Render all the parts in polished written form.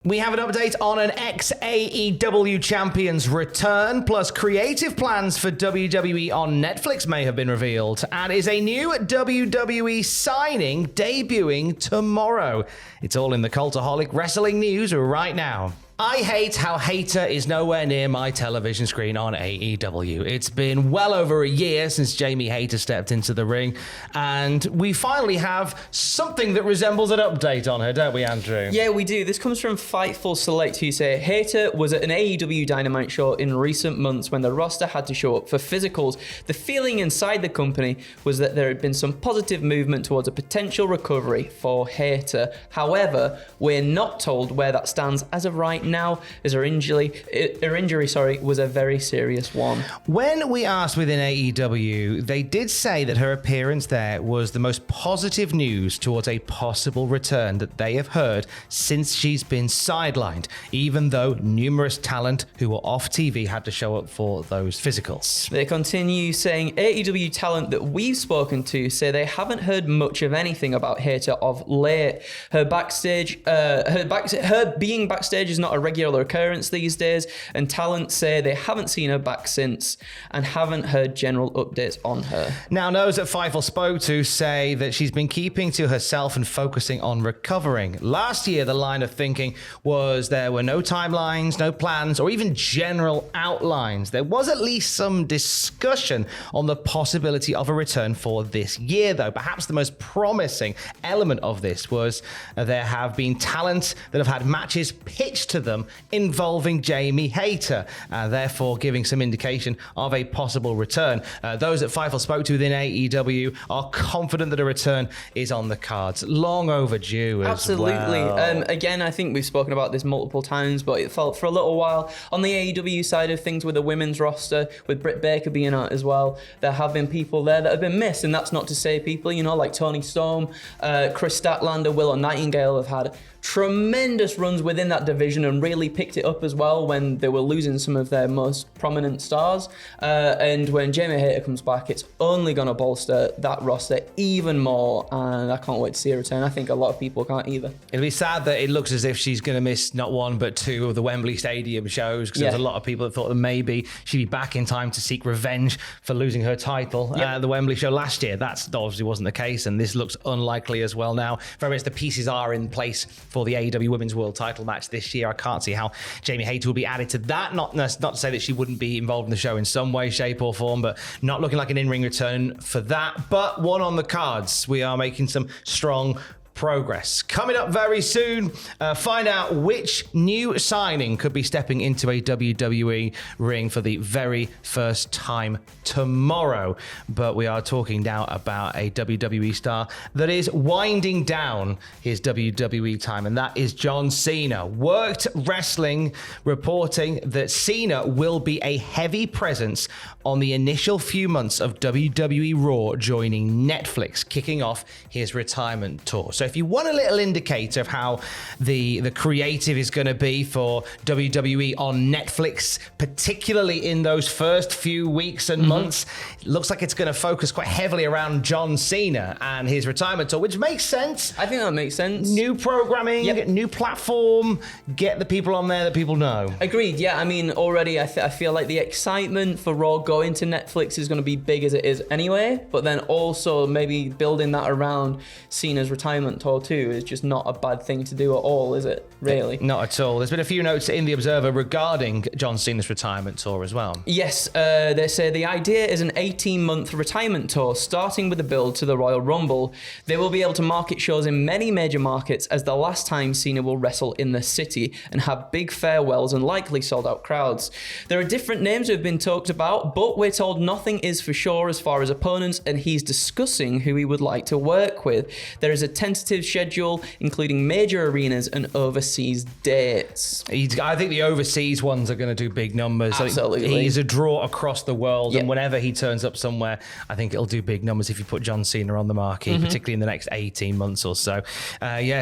We have an update on an ex-AEW champion's return, plus creative plans for WWE on Netflix may have been revealed, and is a new WWE signing debuting tomorrow. It's all in the Cultaholic Wrestling news right now. I hate how Hater is nowhere near my television screen on AEW. It's been well over a year since Jamie Hayter stepped into the ring, and we finally have something that resembles an update on her, don't we, Andrew? Yeah, we do. This comes from Fightful Select, who say Hayter was at an AEW Dynamite show in recent months when the roster had to show up for physicals. The feeling inside the company was that there had been some positive movement towards a potential recovery for Hayter. However, we're not told where that stands as of right now, as her injury was a very serious one. When we asked within AEW, they did say that her appearance there was the most positive news towards a possible return that they have heard since she's been sidelined, even though numerous talent who were off TV had to show up for those physicals. They continue saying AEW talent that we've spoken to say they haven't heard much of anything about Hayter of late. Her being backstage is not a regular occurrence these days, and talent say they haven't seen her back since and haven't heard general updates on her. Now, those that Fightful spoke to say that she's been keeping to herself and focusing on recovering. Last year, the line of thinking was there were no timelines, no plans, or even general outlines. There was at least some discussion on the possibility of a return for this year, though. Perhaps the most promising element of this was there have been talent that have had matches pitched to them involving Jamie Hayter, therefore giving some indication of a possible return. Those that Fightful spoke to within AEW are confident that a return is on the cards. Long overdue as Absolutely. well. Again, I think we've spoken about this multiple times, but it felt for a little while on the AEW side of things with the women's roster, with Britt Baker being out as well, there have been people there that have been missed, and that's not to say people, like Toni Storm, Chris Statlander, Willow Nightingale have had tremendous runs within that division and really picked it up as well when they were losing some of their most prominent stars. And when Jamie Hayter comes back, it's only going to bolster that roster even more, and I can't wait to see her return. I think a lot of people can't either. It'll be sad that it looks as if she's going to miss not one but two of the Wembley Stadium shows, because there's a lot of people that thought that maybe she'd be back in time to seek revenge for losing her title at the Wembley show last year. That obviously wasn't the case, and this looks unlikely as well now. Very much the pieces are in place for the AEW Women's World title match this year. I can't see how Jamie Hayter will be added to that. Not to say that she wouldn't be involved in the show in some way, shape or form, but not looking like an in-ring return for that. But one on the cards. We are making some strong progress. Coming up very soon, find out which new signing could be stepping into a WWE ring for the very first time tomorrow. But we are talking now about a WWE star that is winding down his WWE time, and that is John Cena. Worked Wrestling reporting that Cena will be a heavy presence on the initial few months of WWE Raw, joining Netflix, kicking off his retirement tour. So if you want a little indicator of how the creative is going to be for WWE on Netflix, particularly in those first few weeks and months, it looks like it's going to focus quite heavily around John Cena and his retirement tour, which makes sense. I think that makes sense. New programming, new platform, get the people on there that people know. Agreed, yeah. I mean, already I feel like the excitement for Raw going to Netflix is going to be big as it is anyway, but then also maybe building that around Cena's retirement tour too is just not a bad thing to do at all, is it? Really? Not at all. There's been a few notes in The Observer regarding John Cena's retirement tour as well. Yes, they say the idea is an 18-month retirement tour, starting with a build to the Royal Rumble. They will be able to market shows in many major markets as the last time Cena will wrestle in the city and have big farewells and likely sold-out crowds. There are different names who have been talked about, but we're told nothing is for sure as far as opponents, and he's discussing who he would like to work with. There is a tentative schedule, including major arenas and overseas dates. I think the overseas ones are going to do big numbers. Absolutely. He's a draw across the world, and whenever he turns up somewhere, I think it'll do big numbers if you put John Cena on the marquee, particularly in the next 18 months or so.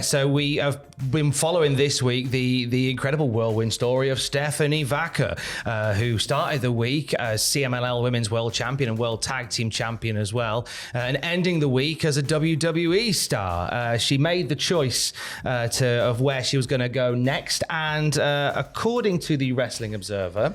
So we have been following this week the incredible whirlwind story of Stephanie Vaca, who started the week as CMLL Women's World Champion and World Tag Team Champion as well, and ending the week as a WWE star. she made the choice of where she was going to go next. And according to the Wrestling Observer,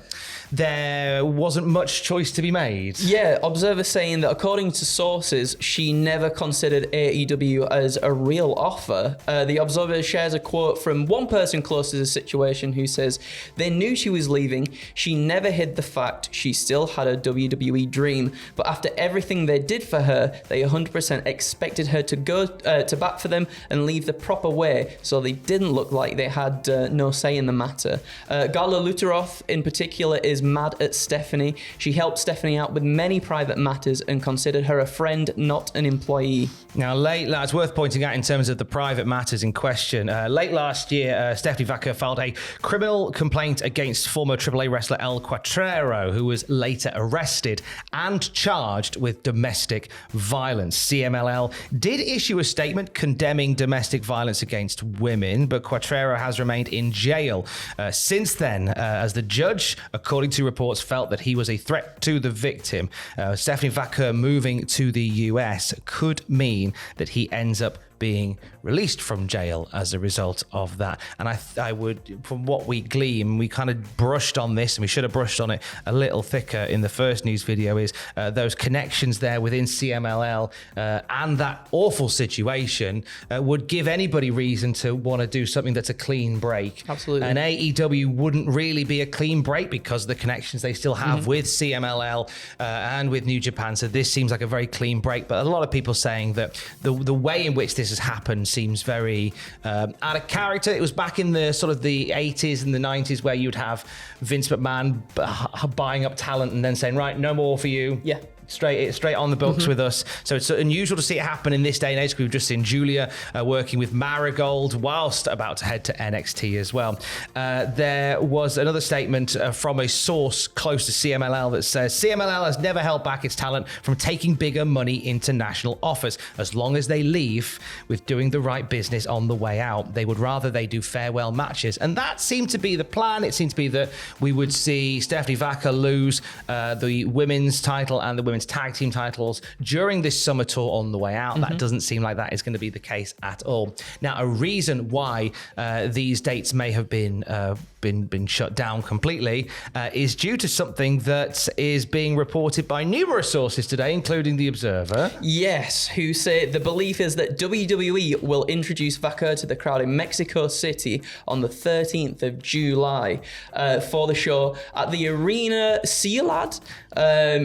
there wasn't much choice to be made. Yeah, Observer saying that according to sources, she never considered AEW as a real offer. The Observer shares a quote from one person close to the situation who says, "They knew she was leaving. She never hid the fact she still had a WWE dream. But after everything they did for her, they 100% expected her to go to bat for them and leave the proper way, so they didn't look like they had no say in the matter." Gala Luteroth in particular is mad at Stephanie. She helped Stephanie out with many private matters and considered her a friend, not an employee. Now, it's worth pointing out in terms of the private matters in question. Late last year, Stephanie Vaca filed a criminal complaint against former AAA wrestler El Cuatrero, who was later arrested and charged with domestic violence. CMLL did issue a statement condemning domestic violence against women, but Cuatrero has remained in jail since then, as the judge, according to reports, felt that he was a threat to the victim. Stephanie Vaca moving to the US could mean that he ends up being released from jail as a result of that. And I would, from what we glean, we kind of brushed on this, and we should have brushed on it a little thicker in the first news video, is those connections there within CMLL and that awful situation would give anybody reason to want to do something that's a clean break. Absolutely. And AEW wouldn't really be a clean break because of the connections they still have with CMLL and with New Japan. So this seems like a very clean break. But a lot of people saying that the way in which this has happened seems very out of character. It was back in the sort of the 80s and the 90s where you'd have Vince McMahon buying up talent and then saying, right, no more for you. Yeah. Straight on the books with us. So it's unusual to see it happen in this day and age, because we've just seen Julia working with Marigold whilst about to head to NXT as well. There was another statement from a source close to CMLL that says CMLL has never held back its talent from taking bigger money international offers, as long as they leave with doing the right business on the way out. They would rather they do farewell matches, and that seemed to be the plan. It seemed to be that we would see Stephanie Vaca lose the women's title and the women's tag team titles during this summer tour on the way out. That doesn't seem like that is going to be the case at all. Now, a reason why these dates may have been shut down completely is due to something that is being reported by numerous sources today, including the Observer. Yes, who say the belief is that WWE will introduce Vaca to the crowd in Mexico City on the 13th of July for the show at the Arena Ciudad.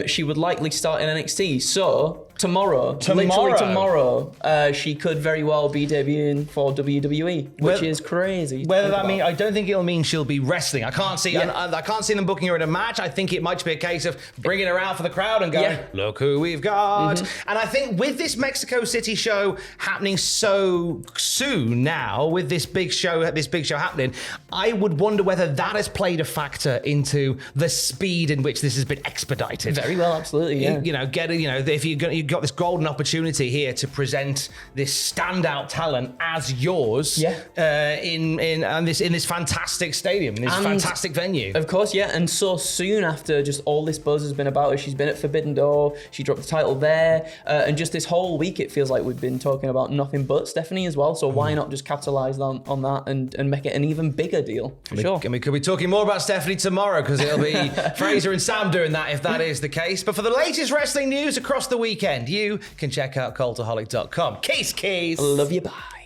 She would likely start in NXT. So literally tomorrow, she could very well be debuting for WWE, which is crazy. Whether that means, I don't think it'll mean she'll be wrestling. I can't see them booking her in a match. I think it might be a case of bringing her out for the crowd and going, look who we've got. And I think with this Mexico City show happening so soon now, with this big show happening, I would wonder whether that has played a factor into the speed in which this has been expedited. Very well, absolutely. Yeah. If you've got this golden opportunity here to present this standout talent as yours, in this fantastic stadium, in this fantastic venue. Of course, yeah. And so soon after just all this buzz has been about her, she's been at Forbidden Door, she dropped the title there, and just this whole week it feels like we've been talking about nothing but Stephanie as well. So why not just capitalize on that and make it an even bigger deal? Sure. We could be talking more about Stephanie tomorrow, because it'll be Fraser and Sam doing that if that is the case. But for the latest wrestling news across the weekend, you can check out cultaholic.com. Keys. Love you, bye.